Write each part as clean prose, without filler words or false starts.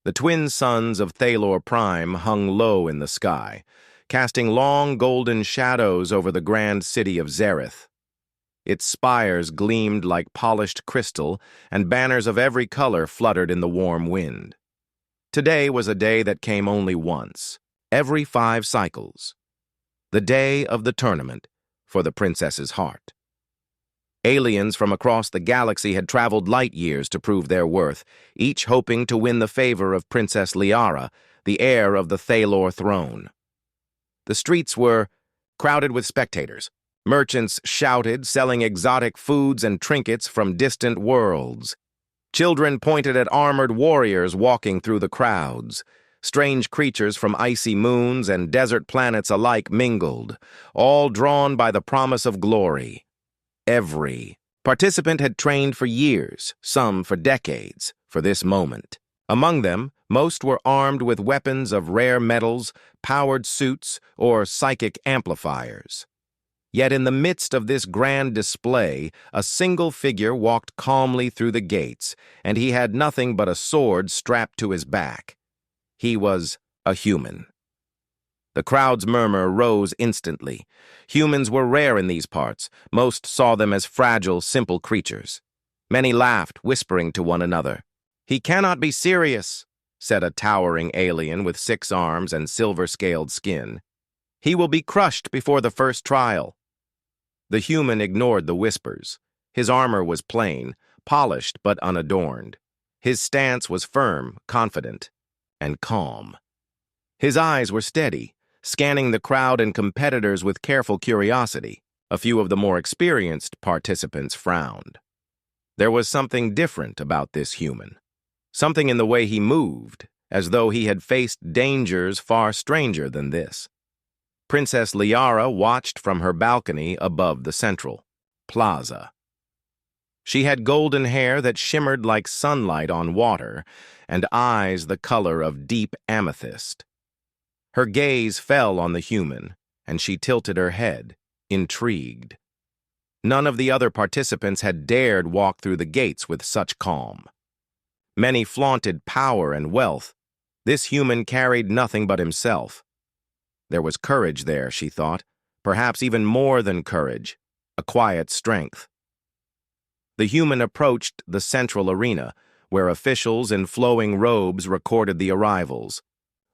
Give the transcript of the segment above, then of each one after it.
The twin suns of Thalor Prime hung low in the sky, casting long golden shadows over the grand city of Zareth. Its spires gleamed like polished crystal, and banners of every color fluttered in the warm wind. Today was a day that came only once, every 5 cycles. The day of the tournament for the princess's heart. Aliens from across the galaxy had traveled light years to prove their worth, each hoping to win the favor of Princess Liara, the heir of the Thalor throne. The streets were crowded with spectators. Merchants shouted, selling exotic foods and trinkets from distant worlds. Children pointed at armored warriors walking through the crowds. Strange creatures from icy moons and desert planets alike mingled, all drawn by the promise of glory. Every participant had trained for years, some for decades, for this moment. Among them, most were armed with weapons of rare metals, powered suits, or psychic amplifiers. Yet in the midst of this grand display, a single figure walked calmly through the gates, and he had nothing but a sword strapped to his back. He was a human. The crowd's murmur rose instantly. Humans were rare in these parts. Most saw them as fragile, simple creatures. Many laughed, whispering to one another. "He cannot be serious," said a towering alien with 6 arms and silver-scaled skin. "He will be crushed before the first trial." The human ignored the whispers. His armor was plain, polished but unadorned. His stance was firm, confident, and calm. His eyes were steady, scanning the crowd and competitors with careful curiosity. A few of the more experienced participants frowned. There was something different about this human. Something in the way he moved, as though he had faced dangers far stranger than this. Princess Liara watched from her balcony above the central plaza. She had golden hair that shimmered like sunlight on water, and eyes the color of deep amethyst. Her gaze fell on the human, and she tilted her head, intrigued. None of the other participants had dared walk through the gates with such calm. Many flaunted power and wealth. This human carried nothing but himself. There was courage there, she thought, perhaps even more than courage, a quiet strength. The human approached the central arena, where officials in flowing robes recorded the arrivals.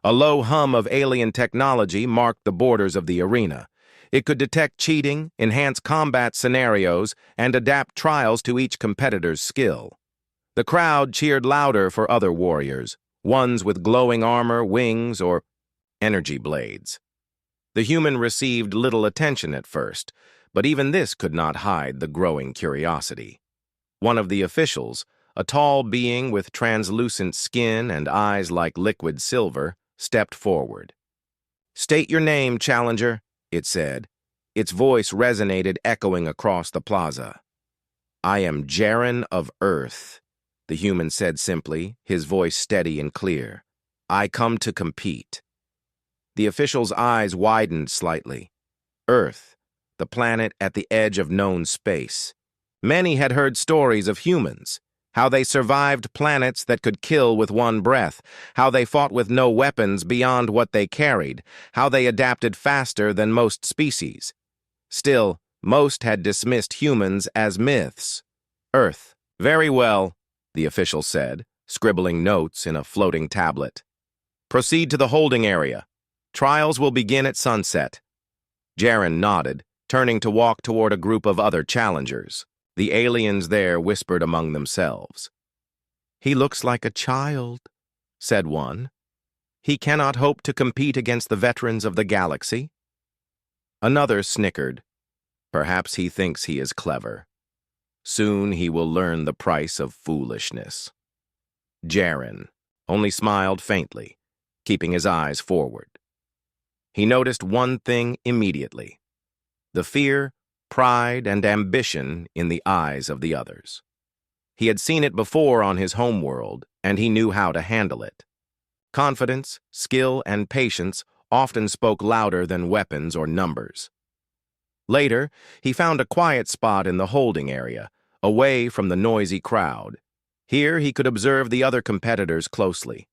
A low hum of alien technology marked the borders of the arena. It could detect cheating, enhance combat scenarios, and adapt trials to each competitor's skill. The crowd cheered louder for other warriors, ones with glowing armor, wings, or energy blades. The human received little attention at first, but even this could not hide the growing curiosity. One of the officials, a tall being with translucent skin and eyes like liquid silver, stepped forward. "State your name, challenger," it said. Its voice resonated, echoing across the plaza. "I am Jaren of Earth," the human said simply, his voice steady and clear. "I come to compete." The official's eyes widened slightly. Earth, the planet at the edge of known space. Many had heard stories of humans, how they survived planets that could kill with one breath, how they fought with no weapons beyond what they carried, how they adapted faster than most species. Still, most had dismissed humans as myths. "Earth, very well," the official said, scribbling notes in a floating tablet. "Proceed to the holding area. Trials will begin at sunset." Jaren nodded, turning to walk toward a group of other challengers. The aliens there whispered among themselves. "He looks like a child," said one. "He cannot hope to compete against the veterans of the galaxy." Another snickered. "Perhaps he thinks he is clever. Soon he will learn the price of foolishness." Jaren only smiled faintly, keeping his eyes forward. He noticed one thing immediately: the fear, pride, and ambition in the eyes of the others. He had seen it before on his homeworld, and he knew how to handle it. Confidence, skill, and patience often spoke louder than weapons or numbers. Later, he found a quiet spot in the holding area, away from the noisy crowd. Here he could observe the other competitors closely.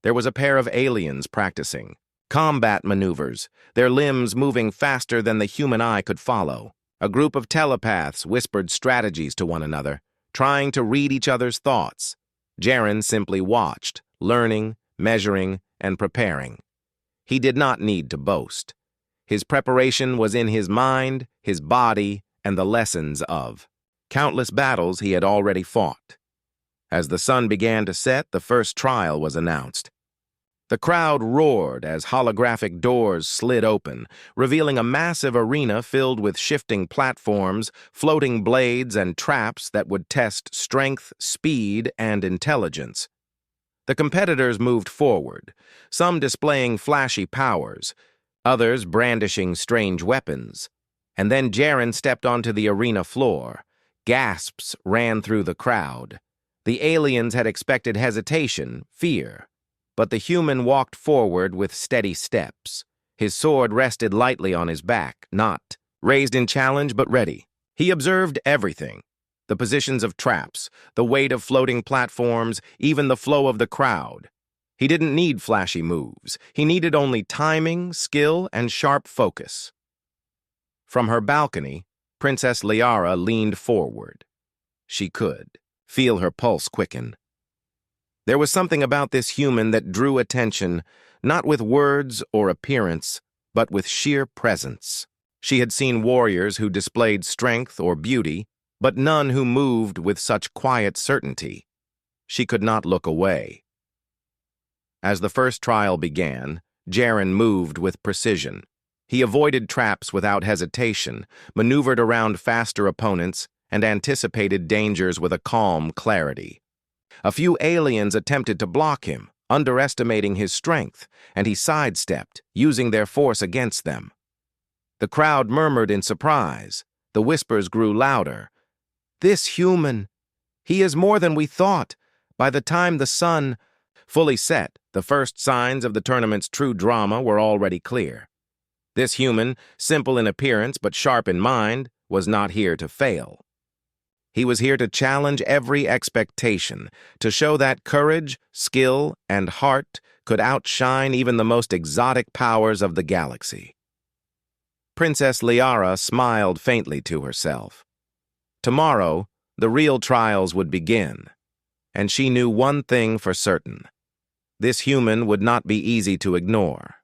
There was a pair of aliens practicing combat maneuvers, their limbs moving faster than the human eye could follow. A group of telepaths whispered strategies to one another, trying to read each other's thoughts. Jaren simply watched, learning, measuring, and preparing. He did not need to boast. His preparation was in his mind, his body, and the lessons of countless battles he had already fought. As the sun began to set, the first trial was announced. The crowd roared as holographic doors slid open, revealing a massive arena filled with shifting platforms, floating blades, and traps that would test strength, speed, and intelligence. The competitors moved forward, some displaying flashy powers, others brandishing strange weapons. And then Jaren stepped onto the arena floor. Gasps ran through the crowd. The aliens had expected hesitation, fear. But the human walked forward with steady steps. His sword rested lightly on his back, not raised in challenge but ready. He observed everything. The positions of traps, the weight of floating platforms, even the flow of the crowd. He didn't need flashy moves. He needed only timing, skill, and sharp focus. From her balcony, Princess Liara leaned forward. She could feel her pulse quicken. There was something about this human that drew attention, not with words or appearance, but with sheer presence. She had seen warriors who displayed strength or beauty, but none who moved with such quiet certainty. She could not look away. As the first trial began, Jaren moved with precision. He avoided traps without hesitation, maneuvered around faster opponents, and anticipated dangers with a calm clarity. A few aliens attempted to block him, underestimating his strength, and he sidestepped, using their force against them. The crowd murmured in surprise. The whispers grew louder. "This human! He is more than we thought." By the time the sun fully set, the first signs of the tournament's true drama were already clear. This human, simple in appearance but sharp in mind, was not here to fail. He was here to challenge every expectation, to show that courage, skill, and heart could outshine even the most exotic powers of the galaxy. Princess Liara smiled faintly to herself. Tomorrow, the real trials would begin, and she knew one thing for certain. This human would not be easy to ignore.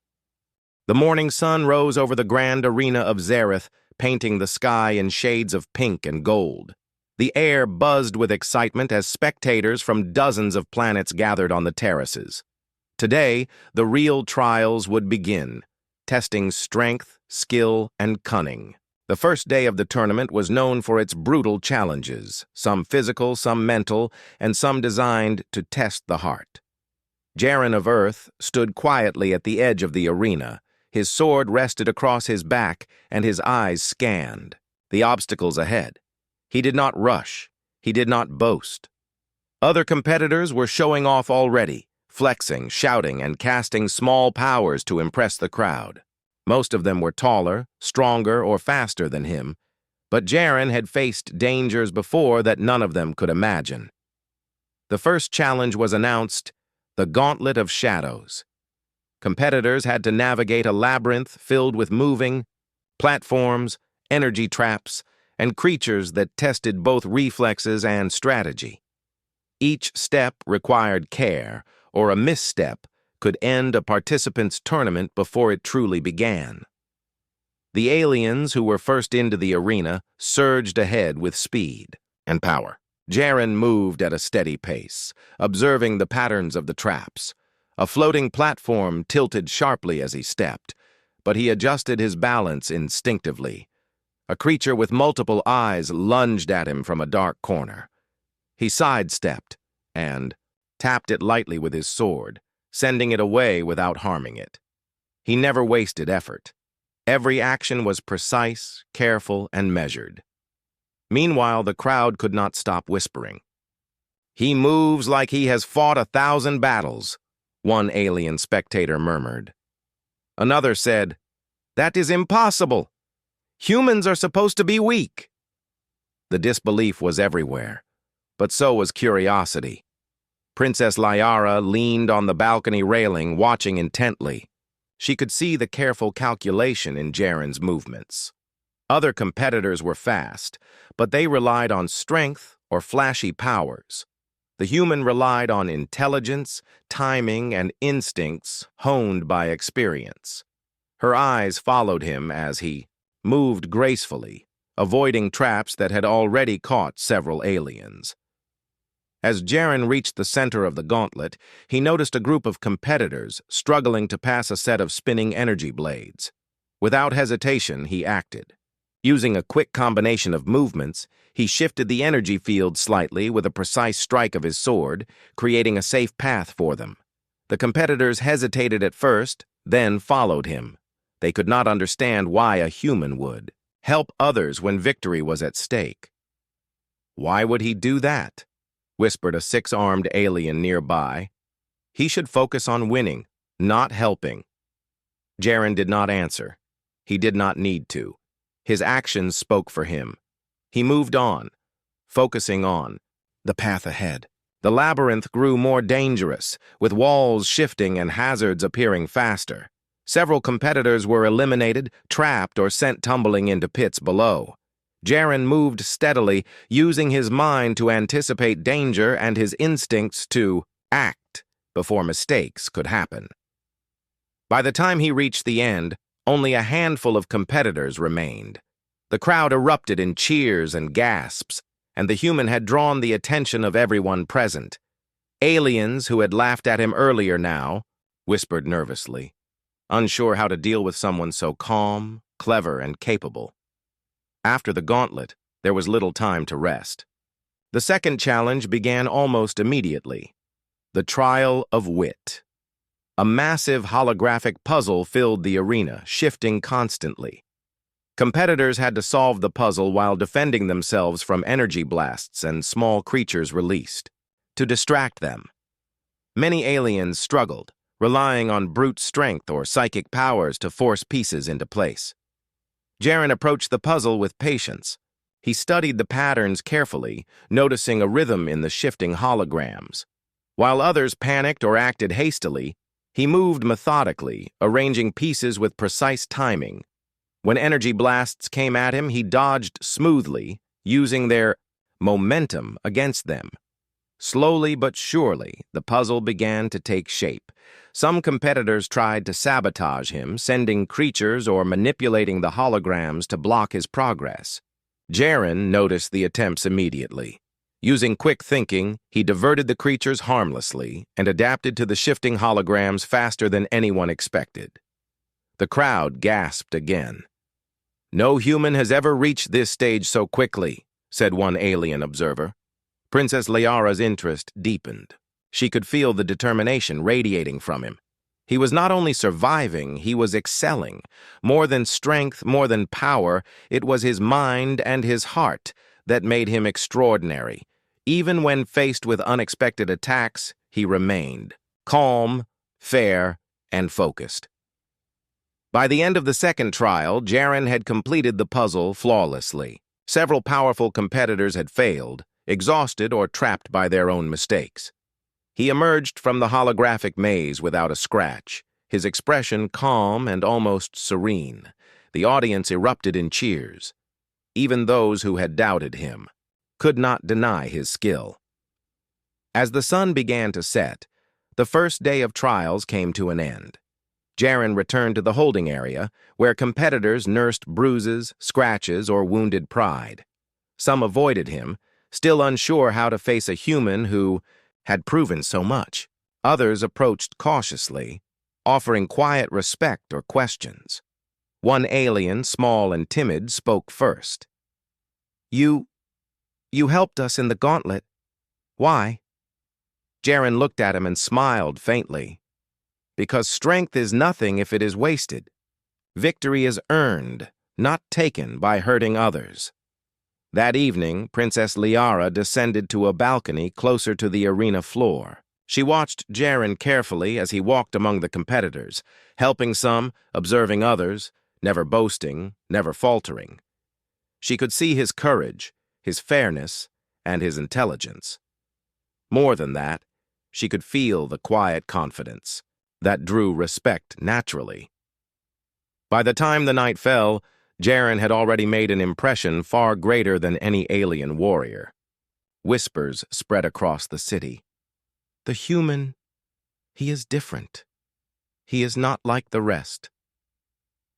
The morning sun rose over the grand arena of Zareth, painting the sky in shades of pink and gold. The air buzzed with excitement as spectators from dozens of planets gathered on the terraces. Today, the real trials would begin, testing strength, skill, and cunning. The first day of the tournament was known for its brutal challenges, some physical, some mental, and some designed to test the heart. Jaren of Earth stood quietly at the edge of the arena. His sword rested across his back, and his eyes scanned the obstacles ahead. He did not rush. He did not boast. Other competitors were showing off already, flexing, shouting, and casting small powers to impress the crowd. Most of them were taller, stronger, or faster than him, but Jaren had faced dangers before that none of them could imagine. The first challenge was announced, the Gauntlet of Shadows. Competitors had to navigate a labyrinth filled with moving platforms, energy traps, and creatures that tested both reflexes and strategy. Each step required care, or a misstep could end a participant's tournament before it truly began. The aliens who were first into the arena surged ahead with speed and power. Jaren moved at a steady pace, observing the patterns of the traps. A floating platform tilted sharply as he stepped, but he adjusted his balance instinctively. A creature with multiple eyes lunged at him from a dark corner. He sidestepped and tapped it lightly with his sword, sending it away without harming it. He never wasted effort. Every action was precise, careful, and measured. Meanwhile, the crowd could not stop whispering. "He moves like he has fought 1,000 battles," one alien spectator murmured. Another said, "That is impossible. Humans are supposed to be weak." The disbelief was everywhere, but so was curiosity. Princess Liara leaned on the balcony railing, watching intently. She could see the careful calculation in Jaren's movements. Other competitors were fast, but they relied on strength or flashy powers. The human relied on intelligence, timing, and instincts honed by experience. Her eyes followed him as he moved gracefully, avoiding traps that had already caught several aliens. As Jaren reached the center of the gauntlet, he noticed a group of competitors struggling to pass a set of spinning energy blades. Without hesitation, he acted. Using a quick combination of movements, he shifted the energy field slightly with a precise strike of his sword, creating a safe path for them. The competitors hesitated at first, then followed him. They could not understand why a human would help others when victory was at stake. Why would he do that? Whispered a six-armed alien nearby. He should focus on winning, not helping. Jaren did not answer. He did not need to. His actions spoke for him. He moved on, focusing on the path ahead. The labyrinth grew more dangerous, with walls shifting and hazards appearing faster. Several competitors were eliminated, trapped, or sent tumbling into pits below. Jaren moved steadily, using his mind to anticipate danger and his instincts to act before mistakes could happen. By the time he reached the end, only a handful of competitors remained. The crowd erupted in cheers and gasps, and the human had drawn the attention of everyone present. Aliens who had laughed at him earlier now whispered nervously, unsure how to deal with someone so calm, clever, and capable. After the gauntlet, there was little time to rest. The second challenge began almost immediately. The Trial of Wit. A massive holographic puzzle filled the arena, shifting constantly. Competitors had to solve the puzzle while defending themselves from energy blasts and small creatures released to distract them. Many aliens struggled, relying on brute strength or psychic powers to force pieces into place. Jaren approached the puzzle with patience. He studied the patterns carefully, noticing a rhythm in the shifting holograms. While others panicked or acted hastily, he moved methodically, arranging pieces with precise timing. When energy blasts came at him, he dodged smoothly, using their momentum against them. Slowly but surely, the puzzle began to take shape. Some competitors tried to sabotage him, sending creatures or manipulating the holograms to block his progress. Jaren noticed the attempts immediately. Using quick thinking, he diverted the creatures harmlessly and adapted to the shifting holograms faster than anyone expected. The crowd gasped again. "No human has ever reached this stage so quickly," said one alien observer. Princess Liara's interest deepened. She could feel the determination radiating from him. He was not only surviving, he was excelling. More than strength, more than power, it was his mind and his heart that made him extraordinary. Even when faced with unexpected attacks, he remained calm, fair, and focused. By the end of the second trial, Jaren had completed the puzzle flawlessly. Several powerful competitors had failed, exhausted or trapped by their own mistakes. He emerged from the holographic maze without a scratch, his expression calm and almost serene. The audience erupted in cheers. Even those who had doubted him could not deny his skill. As the sun began to set, the first day of trials came to an end. Jaren returned to the holding area, where competitors nursed bruises, scratches, or wounded pride. Some avoided him, still unsure how to face a human who had proven so much. Others approached cautiously, offering quiet respect or questions. One alien, small and timid, spoke first. You helped us in the gauntlet. Why?" Jaren looked at him and smiled faintly. "Because strength is nothing if it is wasted. Victory is earned, not taken by hurting others." That evening, Princess Liara descended to a balcony closer to the arena floor. She watched Jaren carefully as he walked among the competitors, helping some, observing others, never boasting, never faltering. She could see his courage, his fairness, and his intelligence. More than that, She could feel the quiet confidence that drew respect naturally. By the time the night fell, Jaren had already made an impression far greater than any alien warrior. Whispers spread across the city. The human, he is different. He is not like the rest.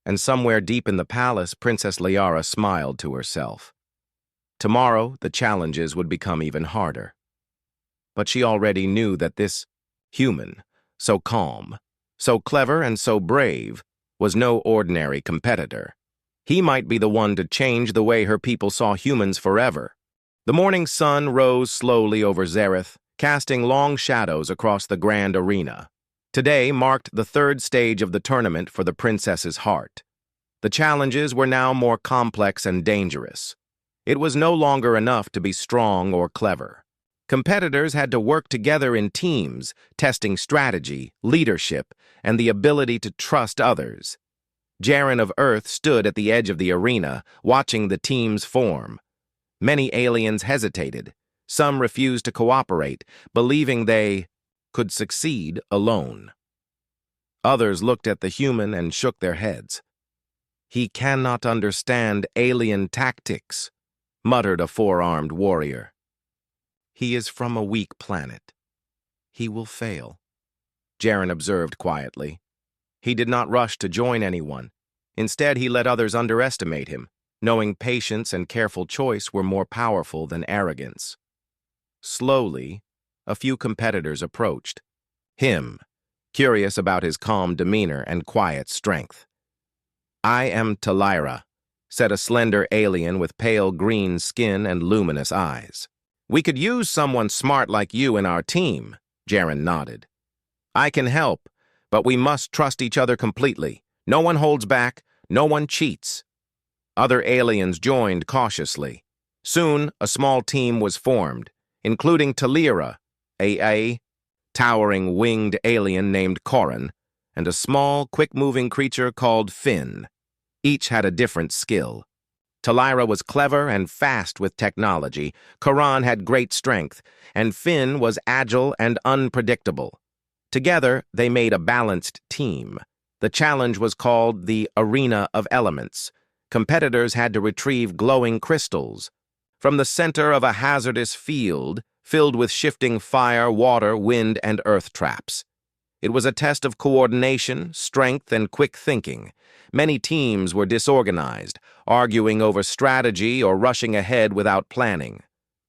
And somewhere deep in the palace, Princess Liara smiled to herself. Tomorrow, the challenges would become even harder. But she already knew that this human, so calm, so clever and so brave, was no ordinary competitor. He might be the one to change the way her people saw humans forever. The morning sun rose slowly over Zareth, casting long shadows across the grand arena. Today marked the third stage of the tournament for the princess's heart. The challenges were now more complex and dangerous. It was no longer enough to be strong or clever. Competitors had to work together in teams, testing strategy, leadership, and the ability to trust others. Jaren of Earth stood at the edge of the arena, watching the teams form. Many aliens hesitated. Some refused to cooperate, believing they could succeed alone. Others looked at the human and shook their heads. "He cannot understand alien tactics," muttered a four-armed warrior. "He is from a weak planet. He will fail," Jaren observed quietly. He did not rush to join anyone. Instead, he let others underestimate him, knowing patience and careful choice were more powerful than arrogance. Slowly, a few competitors approached. Him, curious about his calm demeanor and quiet strength. "I am Talira," said a slender alien with pale green skin and luminous eyes. "We could use someone smart like you in our team," Jaren nodded. "I can help, but we must trust each other completely. No one holds back, no one cheats." Other aliens joined cautiously. Soon, a small team was formed, including Talira, a towering winged alien named Corin, and a small, quick-moving creature called Finn. Each had a different skill. Talira was clever and fast with technology, Corin had great strength, and Finn was agile and unpredictable. Together, they made a balanced team. The challenge was called the Arena of Elements. Competitors had to retrieve glowing crystals from the center of a hazardous field filled with shifting fire, water, wind, and earth traps. It was a test of coordination, strength, and quick thinking. Many teams were disorganized, arguing over strategy or rushing ahead without planning.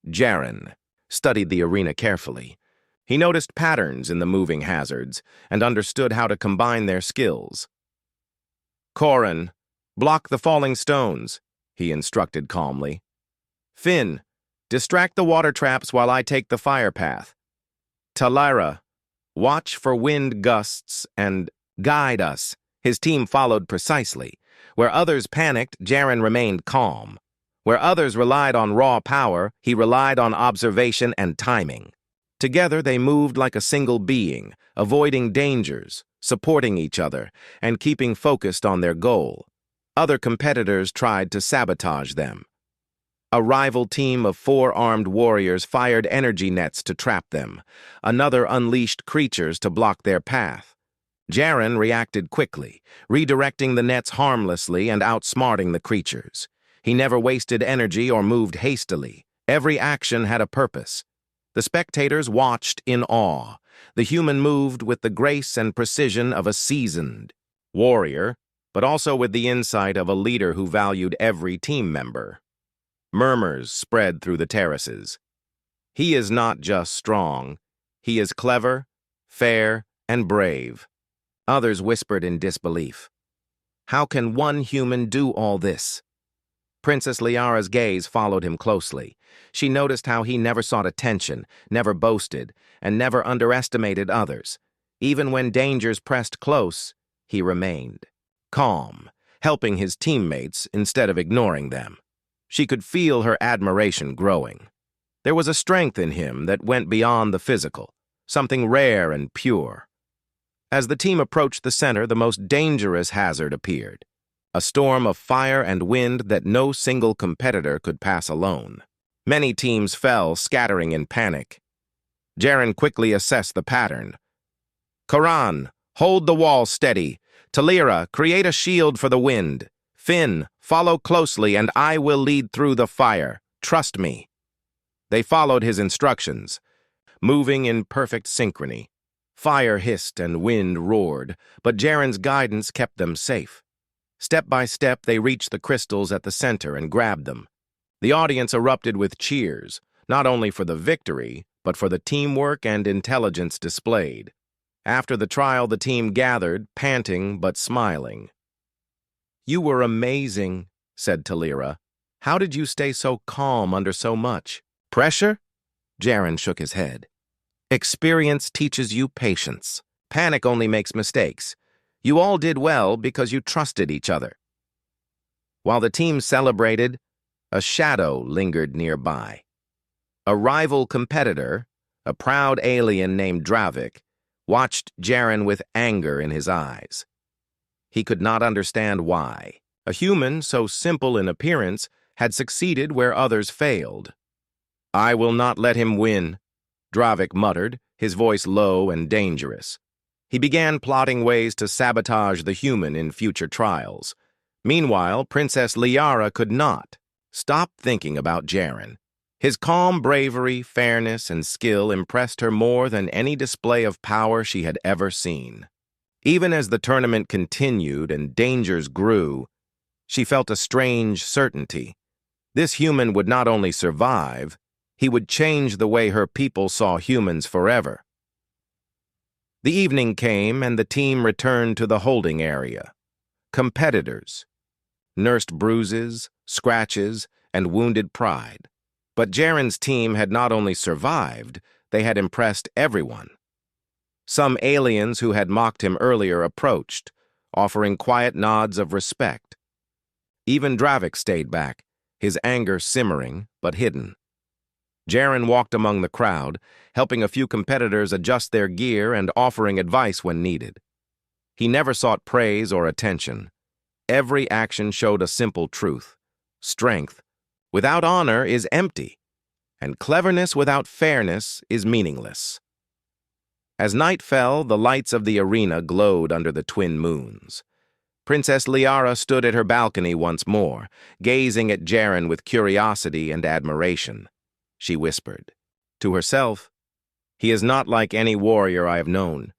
Jaren studied the arena carefully. He noticed patterns in the moving hazards and understood how to combine their skills. "Corin, block the falling stones," he instructed calmly. "Finn, distract the water traps while I take the fire path. Talira, watch for wind gusts and guide us." His team followed precisely. Where others panicked, Jaren remained calm. Where others relied on raw power, he relied on observation and timing. Together, they moved like a single being, avoiding dangers, supporting each other, and keeping focused on their goal. Other competitors tried to sabotage them. A rival team of four-armed warriors fired energy nets to trap them. Another unleashed creatures to block their path. Jaren reacted quickly, redirecting the nets harmlessly and outsmarting the creatures. He never wasted energy or moved hastily. Every action had a purpose. The spectators watched in awe. The human moved with the grace and precision of a seasoned warrior, but also with the insight of a leader who valued every team member. Murmurs spread through the terraces. "He is not just strong. He is clever, fair, and brave." Others whispered in disbelief. "How can one human do all this?" Princess Liara's gaze followed him closely. She noticed how he never sought attention, never boasted, and never underestimated others. Even when dangers pressed close, he remained calm, helping his teammates instead of ignoring them. She could feel her admiration growing. There was a strength in him that went beyond the physical, something rare and pure. As the team approached the center, the most dangerous hazard appeared. A storm of fire and wind that no single competitor could pass alone. Many teams fell, scattering in panic. Jaren quickly assessed the pattern. Karan, hold the wall steady. Talira, create a shield for the wind. Finn, follow closely and I will lead through the fire. Trust me. They followed his instructions, moving in perfect synchrony. Fire hissed and wind roared, but Jaren's guidance kept them safe. Step by step, they reached the crystals at the center and grabbed them. The audience erupted with cheers, not only for the victory, but for the teamwork and intelligence displayed. After the trial, the team gathered, panting but smiling. "You were amazing," said Talira. "How did you stay so calm under so much pressure?" Jaren shook his head. "Experience teaches you patience. Panic only makes mistakes. You all did well because you trusted each other." While the team celebrated, a shadow lingered nearby. A rival competitor, a proud alien named Dravik, watched Jaren with anger in his eyes. He could not understand why. A human so simple in appearance had succeeded where others failed. "I will not let him win," Dravik muttered, his voice low and dangerous. He began plotting ways to sabotage the human in future trials. Meanwhile, Princess Liara could not stop thinking about Jaren. His calm bravery, fairness, and skill impressed her more than any display of power she had ever seen. Even as the tournament continued and dangers grew, she felt a strange certainty. This human would not only survive, he would change the way her people saw humans forever. The evening came and the team returned to the holding area. Competitors nursed bruises, scratches, and wounded pride. But Jaren's team had not only survived, they had impressed everyone. Some aliens who had mocked him earlier approached, offering quiet nods of respect. Even Dravik stayed back, his anger simmering but hidden. Jaren walked among the crowd, helping a few competitors adjust their gear and offering advice when needed. He never sought praise or attention. Every action showed a simple truth: strength without honor is empty, and cleverness without fairness is meaningless. As night fell, the lights of the arena glowed under the twin moons. Princess Liara stood at her balcony once more, gazing at Jaren with curiosity and admiration. She whispered to herself, "He is not like any warrior I have known.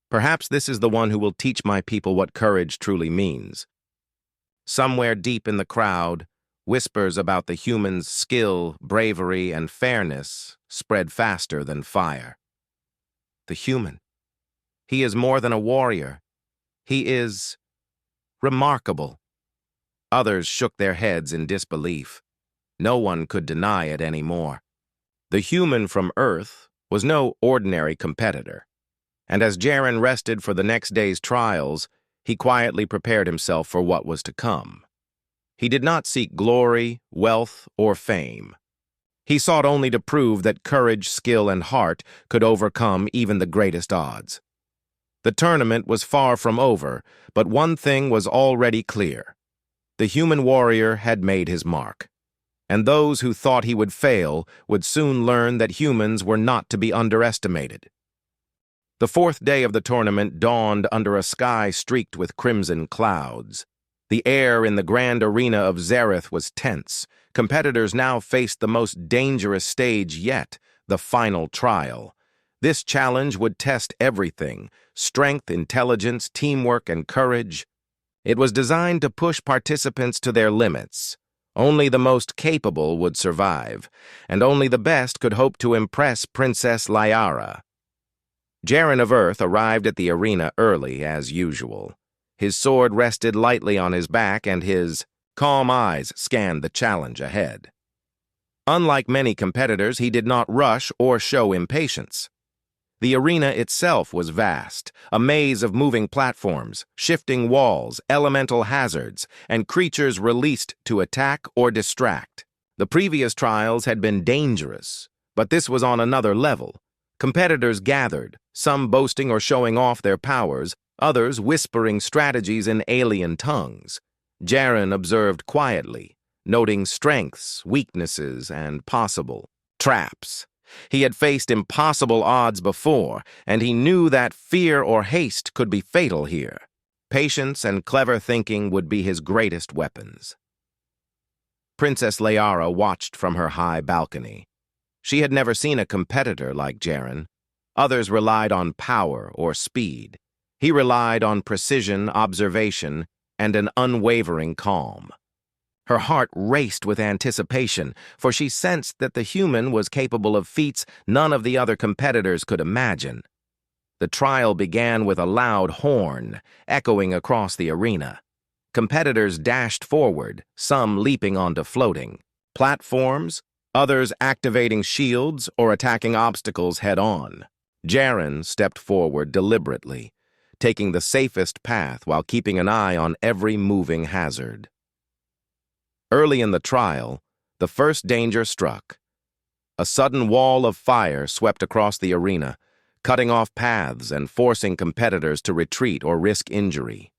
Perhaps this is the one who will teach my people what courage truly means." Somewhere deep in the crowd, whispers about the human's skill, bravery, and fairness spread faster than fire. The human. He is more than a warrior. He is remarkable. Others shook their heads in disbelief. No one could deny it anymore. The human from Earth was no ordinary competitor. And as Jaren rested for the next day's trials, he quietly prepared himself for what was to come. He did not seek glory, wealth, or fame. He sought only to prove that courage, skill, and heart could overcome even the greatest odds. The tournament was far from over, but one thing was already clear. The human warrior had made his mark. And those who thought he would fail would soon learn that humans were not to be underestimated. The fourth day of the tournament dawned under a sky streaked with crimson clouds. The air in the grand arena of Zareth was tense. Competitors now faced the most dangerous stage yet, the final trial. This challenge would test everything: strength, intelligence, teamwork, and courage. It was designed to push participants to their limits. Only the most capable would survive, and only the best could hope to impress Princess Liara. Jaren of Earth arrived at the arena early, as usual. His sword rested lightly on his back, and his calm eyes scanned the challenge ahead. Unlike many competitors, he did not rush or show impatience. The arena itself was vast, a maze of moving platforms, shifting walls, elemental hazards, and creatures released to attack or distract. The previous trials had been dangerous, but this was on another level. Competitors gathered, some boasting or showing off their powers, others whispering strategies in alien tongues. Jaren observed quietly, noting strengths, weaknesses, and possible traps. He had faced impossible odds before, and he knew that fear or haste could be fatal here. Patience and clever thinking would be his greatest weapons. Princess Liara watched from her high balcony. She had never seen a competitor like Jaren. Others relied on power or speed. He relied on precision, observation, and an unwavering calm. Her heart raced with anticipation, for she sensed that the human was capable of feats none of the other competitors could imagine. The trial began with a loud horn, echoing across the arena. Competitors dashed forward, some leaping onto floating platforms, others activating shields or attacking obstacles head-on. Jaren stepped forward deliberately, taking the safest path while keeping an eye on every moving hazard. Early in the trial, the first danger struck. A sudden wall of fire swept across the arena, cutting off paths and forcing competitors to retreat or risk injury.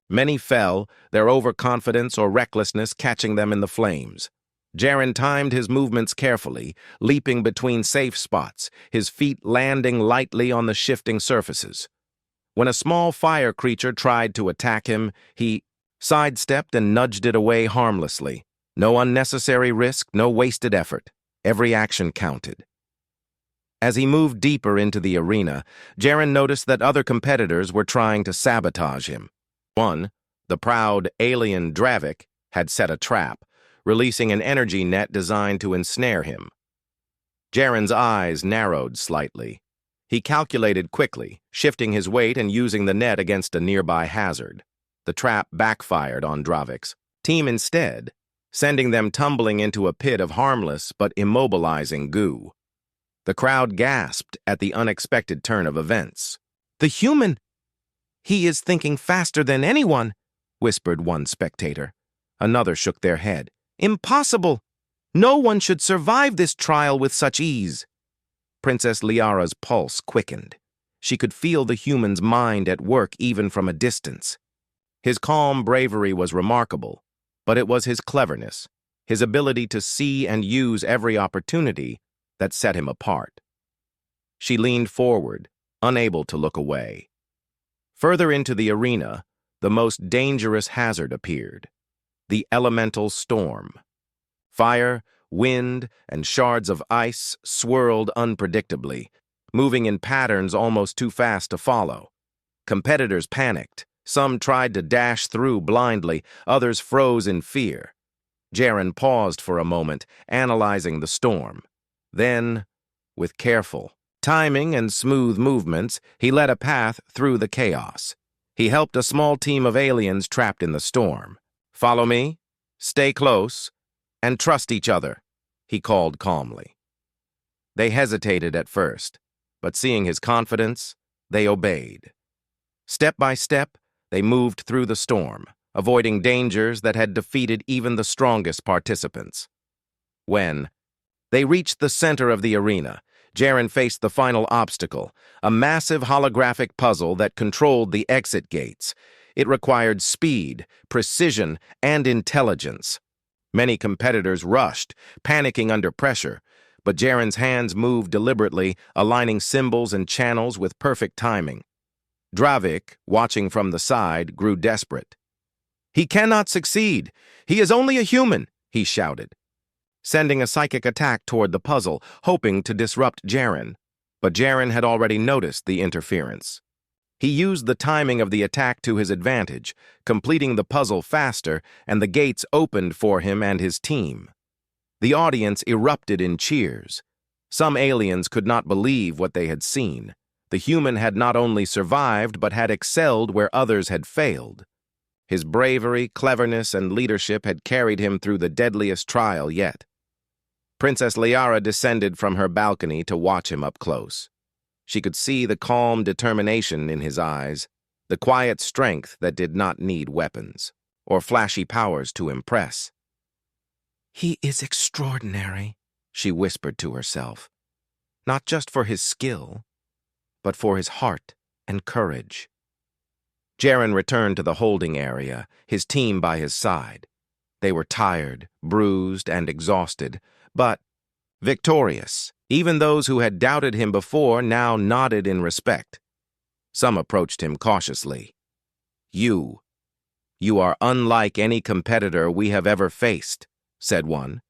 Many fell, their overconfidence or recklessness catching them in the flames. Jaren timed his movements carefully, leaping between safe spots, his feet landing lightly on the shifting surfaces. When a small fire creature tried to attack him, he sidestepped and nudged it away harmlessly. No unnecessary risk, no wasted effort. Every action counted. As he moved deeper into the arena, Jaren noticed that other competitors were trying to sabotage him. One, the proud alien Dravik, had set a trap, releasing an energy net designed to ensnare him. Jaren's eyes narrowed slightly. He calculated quickly, shifting his weight and using the net against a nearby hazard. The trap backfired on Dravik's team instead, sending them tumbling into a pit of harmless but immobilizing goo. The crowd gasped at the unexpected turn of events. "The human! He is thinking faster than anyone," whispered one spectator. Another shook their head. "Impossible! No one should survive this trial with such ease." Princess Liara's pulse quickened. She could feel the human's mind at work even from a distance. His calm bravery was remarkable, but it was his cleverness, his ability to see and use every opportunity, that set him apart. She leaned forward, unable to look away. Further into the arena, the most dangerous hazard appeared: the elemental storm. Fire, wind, and shards of ice swirled unpredictably, moving in patterns almost too fast to follow. Competitors panicked. Some tried to dash through blindly, others froze in fear. Jaren paused for a moment, analyzing the storm. Then, with careful timing and smooth movements, he led a path through the chaos. He helped a small team of aliens trapped in the storm. "Follow me, stay close, and trust each other," he called calmly. They hesitated at first, but seeing his confidence, they obeyed. Step by step, they moved through the storm, avoiding dangers that had defeated even the strongest participants. When they reached the center of the arena, Jaren faced the final obstacle, a massive holographic puzzle that controlled the exit gates. It required speed, precision, and intelligence. Many competitors rushed, panicking under pressure, but Jaren's hands moved deliberately, aligning symbols and channels with perfect timing. Dravik, watching from the side, grew desperate. "He cannot succeed! He is only a human!" he shouted, sending a psychic attack toward the puzzle, hoping to disrupt Jaren. But Jaren had already noticed the interference. He used the timing of the attack to his advantage, completing the puzzle faster, and the gates opened for him and his team. The audience erupted in cheers. Some aliens could not believe what they had seen. The human had not only survived, but had excelled where others had failed. His bravery, cleverness, and leadership had carried him through the deadliest trial yet. Princess Liara descended from her balcony to watch him up close. She could see the calm determination in his eyes, the quiet strength that did not need weapons or flashy powers to impress. "He is extraordinary," she whispered to herself, "not just for his skill, but for his heart and courage." Jaren returned to the holding area, his team by his side. They were tired, bruised, and exhausted, but victorious, Even those who had doubted him before now nodded in respect. Some approached him cautiously. You are unlike any competitor we have ever faced," said one.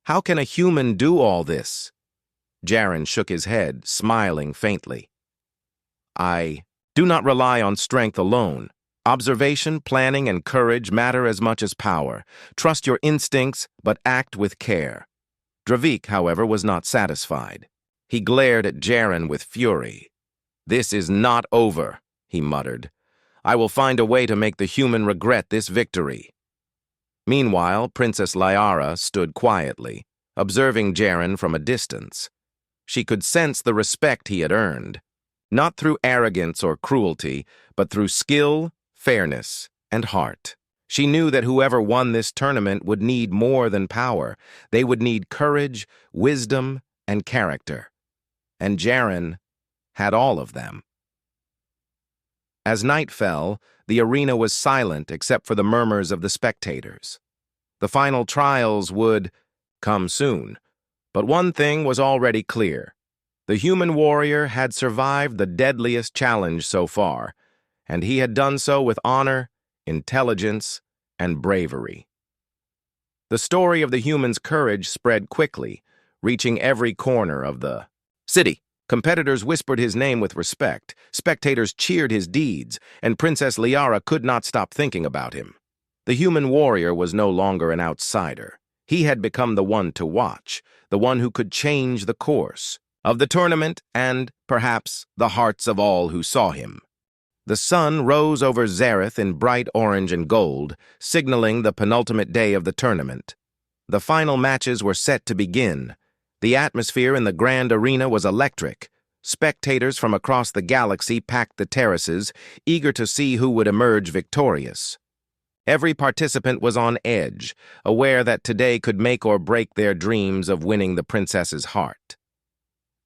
"How can a human do all this?" Jaren shook his head, smiling faintly. "I do not rely on strength alone. Observation, planning, and courage matter as much as power. Trust your instincts, but act with care." Dravik, however, was not satisfied. He glared at Jaren with fury. "This is not over," he muttered. "I will find a way to make the human regret this victory." Meanwhile, Princess Liara stood quietly, observing Jaren from a distance. She could sense the respect he had earned, not through arrogance or cruelty, but through skill, fairness, and heart. She knew that whoever won this tournament would need more than power. They would need courage, wisdom, and character. And Jaren had all of them. As night fell, the arena was silent except for the murmurs of the spectators. The final trials would come soon, but one thing was already clear. The human warrior had survived the deadliest challenge so far, and he had done so with honor, intelligence, and bravery. The story of the human's courage spread quickly, reaching every corner of the city. Competitors whispered his name with respect, spectators cheered his deeds, and Princess Liara could not stop thinking about him. The human warrior was no longer an outsider. He had become the one to watch, the one who could change the course of the tournament and, perhaps, the hearts of all who saw him. The sun rose over Zareth in bright orange and gold, signaling the penultimate day of the tournament. The final matches were set to begin. The atmosphere in the grand arena was electric. Spectators from across the galaxy packed the terraces, eager to see who would emerge victorious. Every participant was on edge, aware that today could make or break their dreams of winning the princess's heart.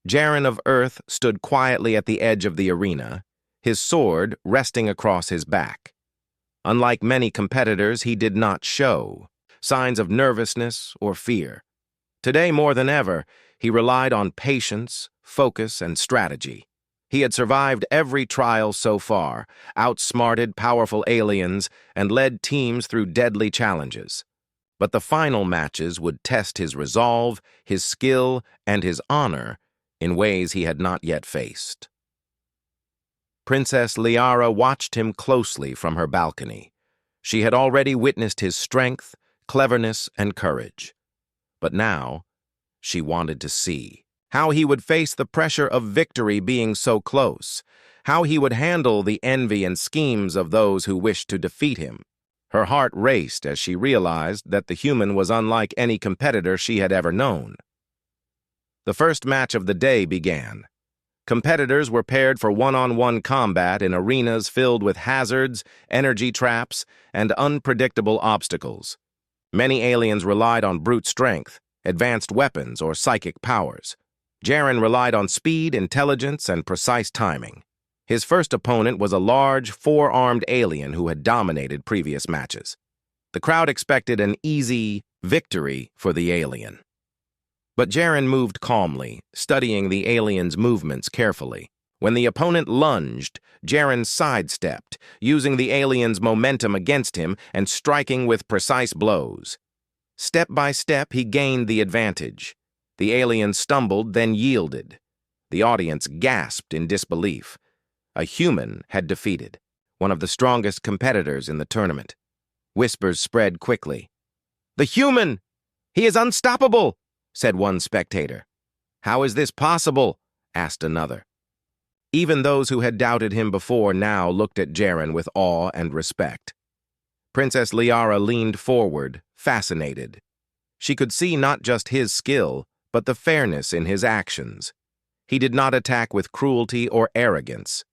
Jaren of Earth stood quietly at the edge of the arena, his sword resting across his back. Unlike many competitors, he did not show signs of nervousness or fear. Today, more than ever, he relied on patience, focus, and strategy. He had survived every trial so far, outsmarted powerful aliens, and led teams through deadly challenges. But the final matches would test his resolve, his skill, and his honor in ways he had not yet faced. Princess Liara watched him closely from her balcony. She had already witnessed his strength, cleverness, and courage. But now, she wanted to see how he would face the pressure of victory being so close, how he would handle the envy and schemes of those who wished to defeat him. Her heart raced as she realized that the human was unlike any competitor she had ever known. The first match of the day began. Competitors were paired for one-on-one combat in arenas filled with hazards, energy traps, and unpredictable obstacles. Many aliens relied on brute strength, advanced weapons, or psychic powers. Jaren relied on speed, intelligence, and precise timing. His first opponent was a large, four-armed alien who had dominated previous matches. The crowd expected an easy victory for the alien. But Jaren moved calmly, studying the alien's movements carefully. When the opponent lunged, Jaren sidestepped, using the alien's momentum against him and striking with precise blows. Step by step, he gained the advantage. The alien stumbled, then yielded. The audience gasped in disbelief. A human had defeated one of the strongest competitors in the tournament. Whispers spread quickly. "The human! He is unstoppable!" said one spectator. "How is this possible?" asked another. Even those who had doubted him before now looked at Jaren with awe and respect. Princess Liara leaned forward, fascinated. She could see not just his skill, but the fairness in his actions. He did not attack with cruelty or arrogance.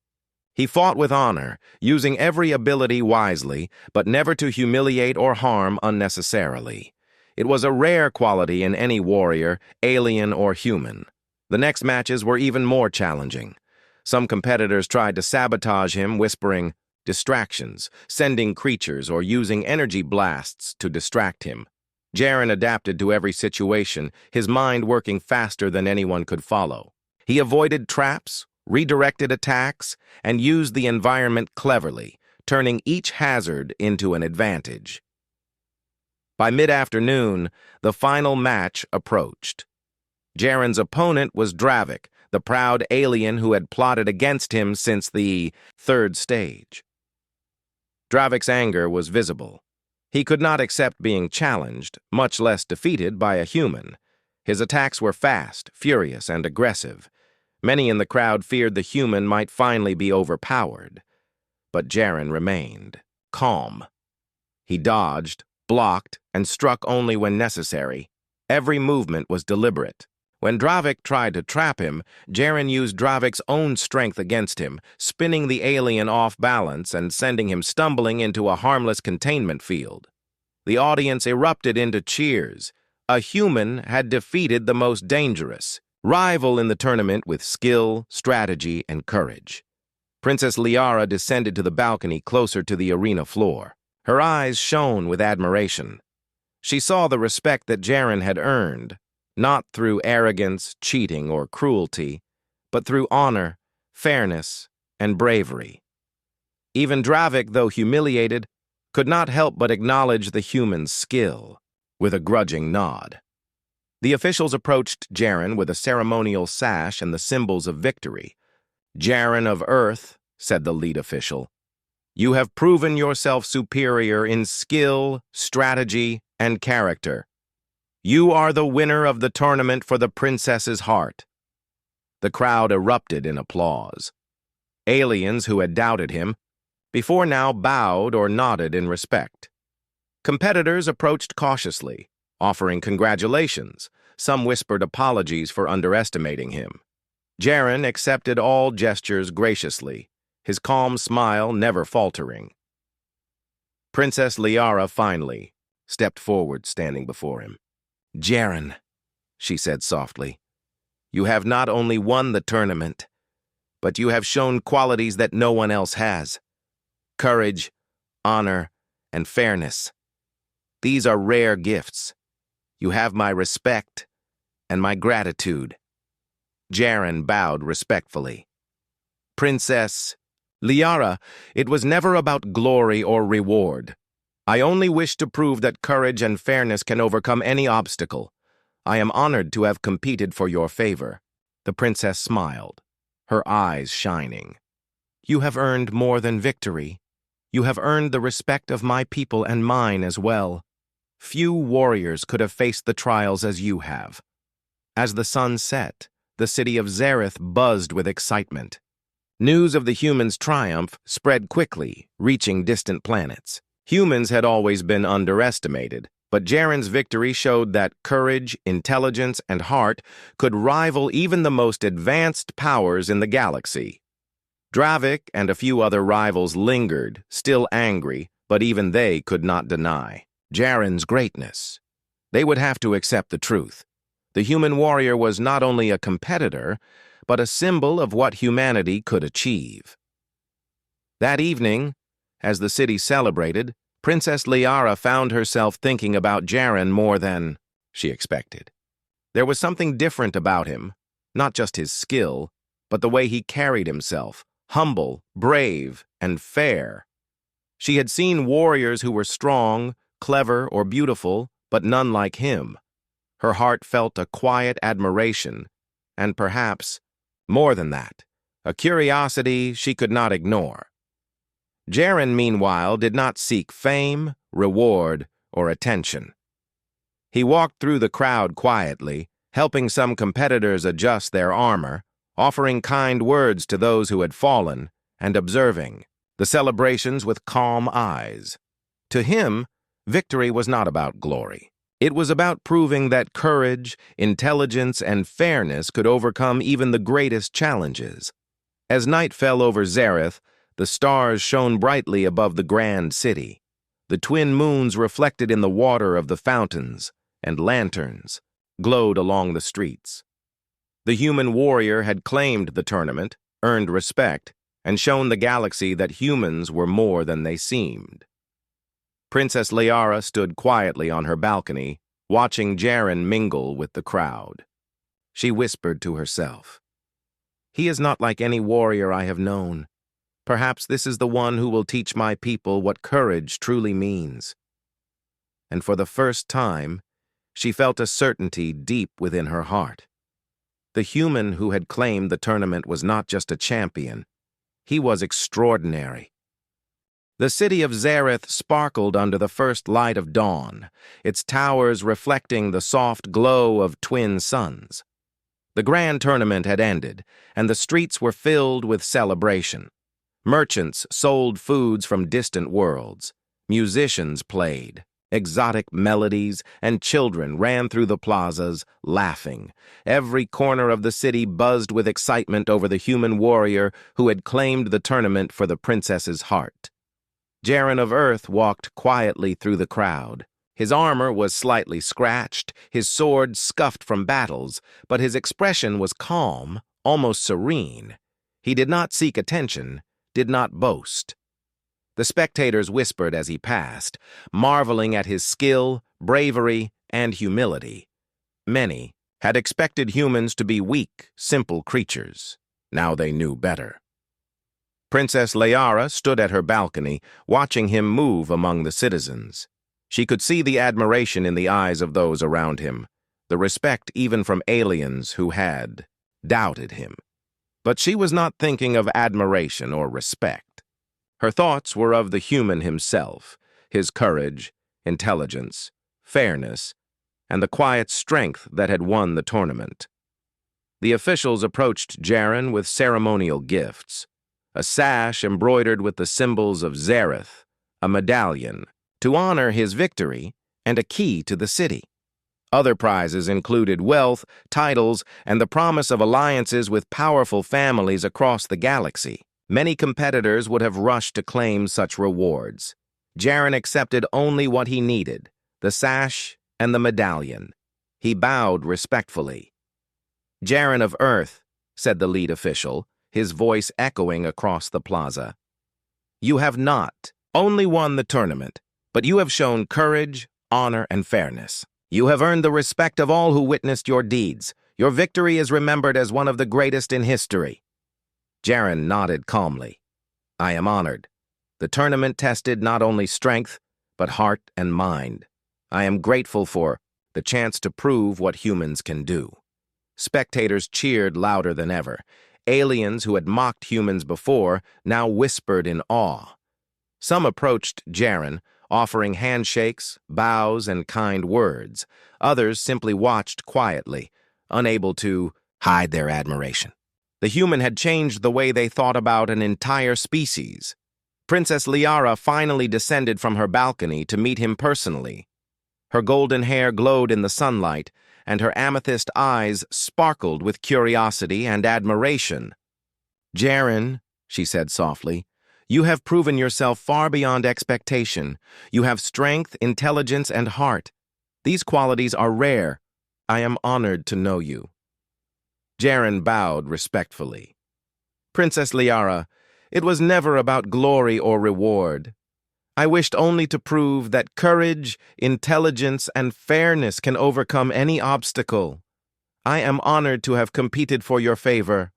He fought with honor, using every ability wisely, but never to humiliate or harm unnecessarily. It was a rare quality in any warrior, alien or human. The next matches were even more challenging. Some competitors tried to sabotage him, whispering distractions, sending creatures, or using energy blasts to distract him. Jaren adapted to every situation, his mind working faster than anyone could follow. He avoided traps, redirected attacks, and used the environment cleverly, turning each hazard into an advantage. By mid-afternoon, the final match approached. Jaren's opponent was Dravik, the proud alien who had plotted against him since the third stage. Dravik's anger was visible. He could not accept being challenged, much less defeated by a human. His attacks were fast, furious, and aggressive. Many in the crowd feared the human might finally be overpowered. But Jaren remained calm. He dodged, blocked, and struck only when necessary. Every movement was deliberate. When Dravik tried to trap him, Jaren used Dravik's own strength against him, spinning the alien off balance and sending him stumbling into a harmless containment field. The audience erupted into cheers. A human had defeated the most dangerous rival in the tournament with skill, strategy, and courage. Princess Liara descended to the balcony closer to the arena floor. Her eyes shone with admiration. She saw the respect that Jaren had earned, not through arrogance, cheating, or cruelty, but through honor, fairness, and bravery. Even Dravik, though humiliated, could not help but acknowledge the human's skill, with a grudging nod. The officials approached Jaren with a ceremonial sash and the symbols of victory. "Jaren of Earth," said the lead official, "you have proven yourself superior in skill, strategy, and character. You are the winner of the tournament for the princess's heart." The crowd erupted in applause. Aliens who had doubted him before now bowed or nodded in respect. Competitors approached cautiously, offering congratulations. Some whispered apologies for underestimating him. Jaren accepted all gestures graciously, his calm smile never faltering. Princess Liara finally stepped forward, standing before him. "Jaren," she said softly, "you have not only won the tournament, but you have shown qualities that no one else has. Courage, honor, and fairness. These are rare gifts. You have my respect and my gratitude." Jaren bowed respectfully. "Princess Liara, it was never about glory or reward. I only wish to prove that courage and fairness can overcome any obstacle. I am honored to have competed for your favor." The princess smiled, her eyes shining. "You have earned more than victory. You have earned the respect of my people and mine as well. Few warriors could have faced the trials as you have." As the sun set, the city of Zareth buzzed with excitement. News of the humans' triumph spread quickly, reaching distant planets. Humans had always been underestimated, but Jaren's victory showed that courage, intelligence, and heart could rival even the most advanced powers in the galaxy. Dravik and a few other rivals lingered, still angry, but even they could not deny Jaren's greatness. They would have to accept the truth. The human warrior was not only a competitor, but a symbol of what humanity could achieve. That evening, as the city celebrated, Princess Liara found herself thinking about Jaren more than she expected. There was something different about him, not just his skill, but the way he carried himself, humble, brave, and fair. She had seen warriors who were strong, clever, or beautiful, but none like him. Her heart felt a quiet admiration, and perhaps, more than that, a curiosity she could not ignore. Jaren, meanwhile, did not seek fame, reward, or attention. He walked through the crowd quietly, helping some competitors adjust their armor, offering kind words to those who had fallen, and observing the celebrations with calm eyes. To him, victory was not about glory. It was about proving that courage, intelligence, and fairness could overcome even the greatest challenges. As night fell over Zareth, the stars shone brightly above the grand city. The twin moons reflected in the water of the fountains, and lanterns glowed along the streets. The human warrior had claimed the tournament, earned respect, and shown the galaxy that humans were more than they seemed. Princess Liara stood quietly on her balcony, watching Jaren mingle with the crowd. She whispered to herself, "He is not like any warrior I have known. Perhaps this is the one who will teach my people what courage truly means." And for the first time, she felt a certainty deep within her heart. The human who had claimed the tournament was not just a champion. He was extraordinary. The city of Zareth sparkled under the first light of dawn, its towers reflecting the soft glow of twin suns. The grand tournament had ended, and the streets were filled with celebration. Merchants sold foods from distant worlds. Musicians played. Exotic melodies and children ran through the plazas, laughing. Every corner of the city buzzed with excitement over the human warrior who had claimed the tournament for the princess's heart. Jaren of Earth walked quietly through the crowd. His armor was slightly scratched, his sword scuffed from battles, but his expression was calm, almost serene. He did not seek attention, did not boast. The spectators whispered as he passed, marveling at his skill, bravery, and humility. Many had expected humans to be weak, simple creatures. Now they knew better. Princess Liara stood at her balcony, watching him move among the citizens. She could see the admiration in the eyes of those around him, the respect even from aliens who had doubted him. But she was not thinking of admiration or respect. Her thoughts were of the human himself, his courage, intelligence, fairness, and the quiet strength that had won the tournament. The officials approached Jaren with ceremonial gifts, a sash embroidered with the symbols of Zareth, a medallion, to honor his victory, and a key to the city. Other prizes included wealth, titles, and the promise of alliances with powerful families across the galaxy. Many competitors would have rushed to claim such rewards. Jaren accepted only what he needed, the sash and the medallion. He bowed respectfully. "Jaren of Earth," said the lead official, his voice echoing across the plaza. "You have not only won the tournament, but you have shown courage, honor, and fairness. You have earned the respect of all who witnessed your deeds. Your victory is remembered as one of the greatest in history." Jaren nodded calmly. "I am honored. The tournament tested not only strength, but heart and mind. I am grateful for the chance to prove what humans can do." Spectators cheered louder than ever. Aliens who had mocked humans before now whispered in awe. Some approached Jaren, offering handshakes, bows, and kind words. Others simply watched quietly, unable to hide their admiration. The human had changed the way they thought about an entire species. Princess Liara finally descended from her balcony to meet him personally. Her golden hair glowed in the sunlight, and her amethyst eyes sparkled with curiosity and admiration. "Jaren," she said softly, "you have proven yourself far beyond expectation. You have strength, intelligence, and heart. These qualities are rare. I am honored to know you." Jaren bowed respectfully. "Princess Liara, it was never about glory or reward. I wished only to prove that courage, intelligence, and fairness can overcome any obstacle. I am honored to have competed for your favor."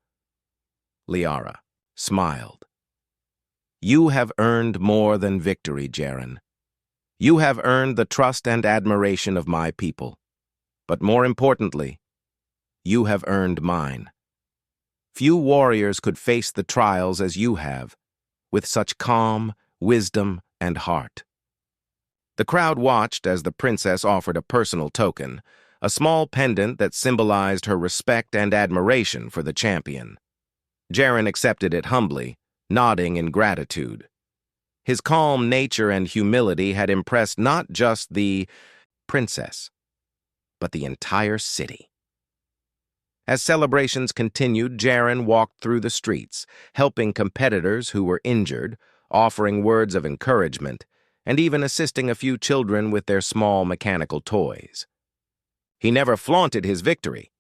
Liara smiled. "You have earned more than victory, Jaren. You have earned the trust and admiration of my people. But more importantly, you have earned mine. Few warriors could face the trials as you have, with such calm, wisdom, and heart." The crowd watched as the princess offered a personal token, a small pendant that symbolized her respect and admiration for the champion. Jaren accepted it humbly, nodding in gratitude. His calm nature and humility had impressed not just the princess, but the entire city. As celebrations continued, Jaren walked through the streets, helping competitors who were injured, offering words of encouragement, and even assisting a few children with their small mechanical toys. He never flaunted his victory.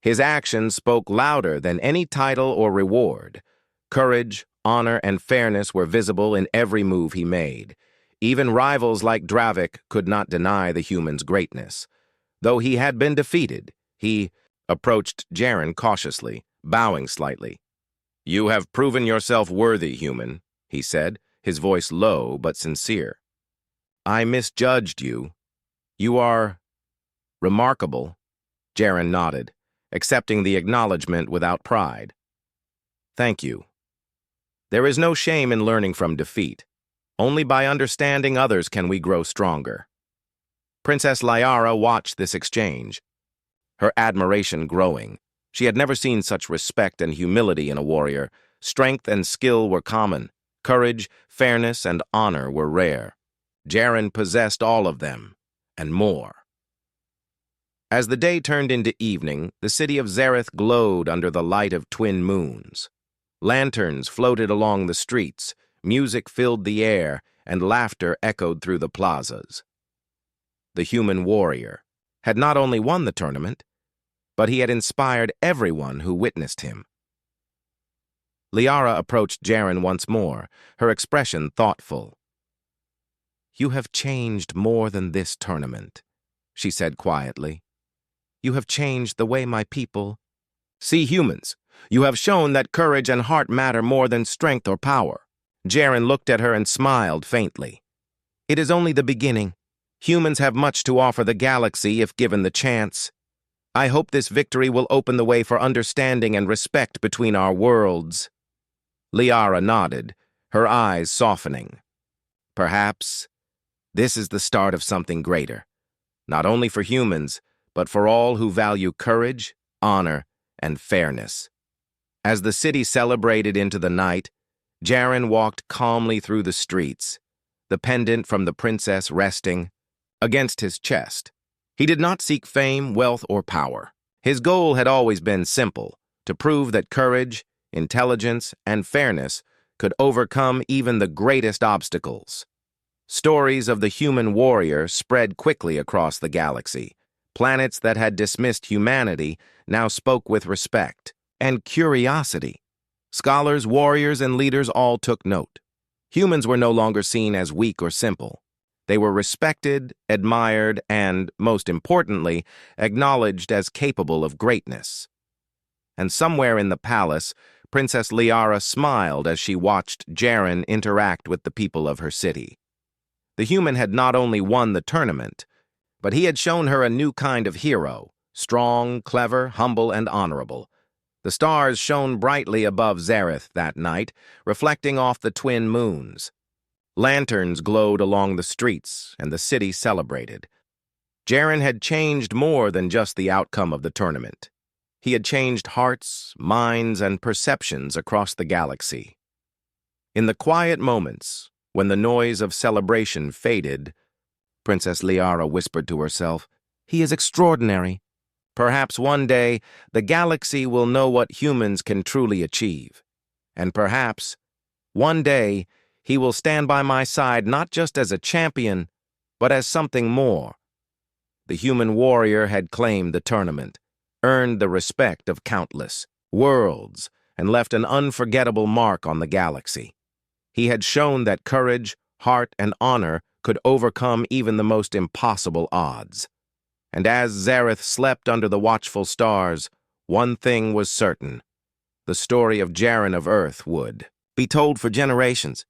His actions spoke louder than any title or reward. Courage, honor, and fairness were visible in every move he made. Even rivals like Dravik could not deny the human's greatness. Though he had been defeated, he approached Jaren cautiously, bowing slightly. "You have proven yourself worthy, human," he said, his voice low but sincere. "I misjudged you. You are remarkable." Jaren nodded, accepting the acknowledgement without pride. "Thank you. There is no shame in learning from defeat. Only by understanding others can we grow stronger." Princess Liara watched this exchange, her admiration growing. She had never seen such respect and humility in a warrior. Strength and skill were common. Courage, fairness, and honor were rare. Jaren possessed all of them, and more. As the day turned into evening, the city of Zareth glowed under the light of twin moons. Lanterns floated along the streets, music filled the air, and laughter echoed through the plazas. The human warrior had not only won the tournament, but he had inspired everyone who witnessed him. Liara approached Jaren once more, her expression thoughtful. "You have changed more than this tournament," she said quietly. "You have changed the way my people see humans. You have shown that courage and heart matter more than strength or power." Jaren looked at her and smiled faintly. "It is only the beginning. Humans have much to offer the galaxy if given the chance. I hope this victory will open the way for understanding and respect between our worlds." Liara nodded, her eyes softening. "Perhaps this is the start of something greater, not only for humans, but for all who value courage, honor, and fairness." As the city celebrated into the night, Jaren walked calmly through the streets, the pendant from the princess resting against his chest. He did not seek fame, wealth, or power. His goal had always been simple: to prove that courage, intelligence, and fairness could overcome even the greatest obstacles. Stories of the human warrior spread quickly across the galaxy. Planets that had dismissed humanity now spoke with respect and curiosity. Scholars, warriors, and leaders all took note. Humans were no longer seen as weak or simple. They were respected, admired, and, most importantly, acknowledged as capable of greatness. And somewhere in the palace, Princess Liara smiled as she watched Jaren interact with the people of her city. The human had not only won the tournament, but he had shown her a new kind of hero: strong, clever, humble, and honorable. The stars shone brightly above Zareth that night, reflecting off the twin moons. Lanterns glowed along the streets, and the city celebrated. Jaren had changed more than just the outcome of the tournament. He had changed hearts, minds, and perceptions across the galaxy. In the quiet moments, when the noise of celebration faded, Princess Liara whispered to herself, "He is extraordinary. Perhaps one day the galaxy will know what humans can truly achieve. And perhaps one day he will stand by my side not just as a champion, but as something more." The human warrior had claimed the tournament, earned the respect of countless worlds, and left an unforgettable mark on the galaxy. He had shown that courage, heart, and honor could overcome even the most impossible odds. And as Zareth slept under the watchful stars, one thing was certain: the story of Jaren of Earth would be told for generations.